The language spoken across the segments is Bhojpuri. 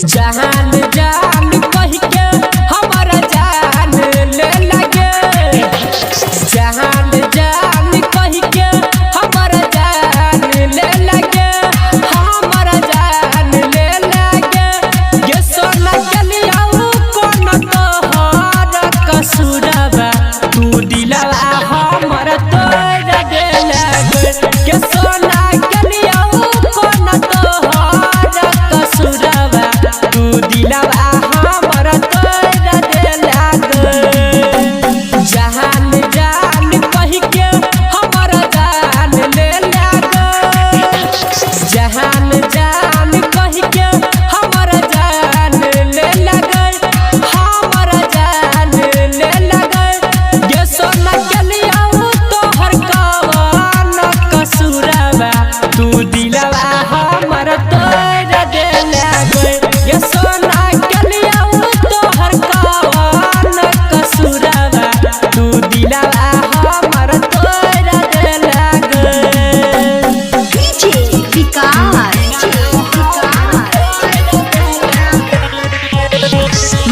जहान जान कह के हमर जान ले लगे, जहान जान कह के हमर जान ले लगे, हमर जान ले लगे। ये सोना गलिया कोन तोहर कसूरबा, तू दिलवा हमर तोड़ दे लगे। ये सोना गलिया कोन तोहर कसूरबा, तू दिलवा हमर तोड़ दे लगे। जहान जान कह के हमर जान ले लगे, जहान जान कह के हमर जान ले लगे, हमर जान ले लगे। ये सोना गलिया तोहर कवन कसूरबा, तू दिलवा हमर तोड़ दे लगे। ये सोना गलिया तोहर कवन कसूरबा, तू दिलवा हमर तोड़ दे लगे।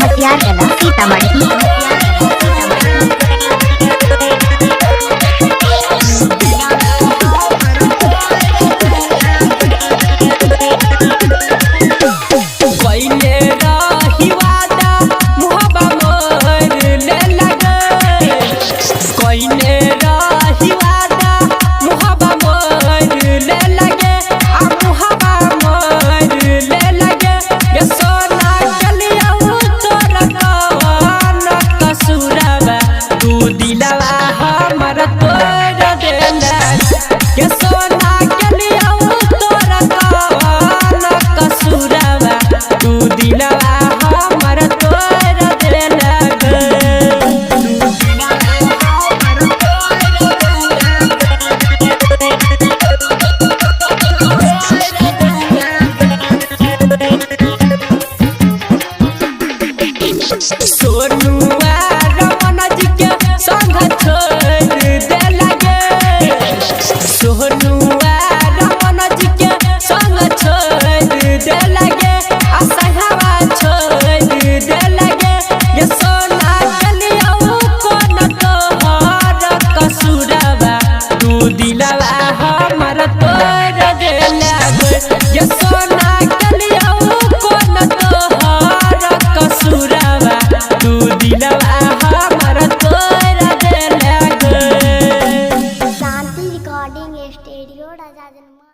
मटियार कला सीतामढ़ी। कइले रही वादा मुहब्बा मोर ले लगे, कइले रही वादा मुहब्बा मोर ले लगे, आ मुहब्बा मोर ले लगे। ये सोना गलिया तोर कवन कसूरबा, तू दिलवा हमर तोड़ दे लगे। ये सोना गलिया तोर कवन कसूरबा, तू दिलवा हमर तोड़ दे लगे। सोनुआ रमन जी के संग छोड़ दे लगे, सोनुआ रमन जी के संग छोड़ दे लगे, असहवा छोड़ दे लगे। ये सोना गलिया कोन तोहर कसूरबा, तू दिलवा हमर तोड़ दे लगे। ये सोना गलिया कोन तोहर कसूरबा, तू दिलवा हमर तोड़ दे लगे। शांति रिकॉर्डिंग स्टूडियो राजा।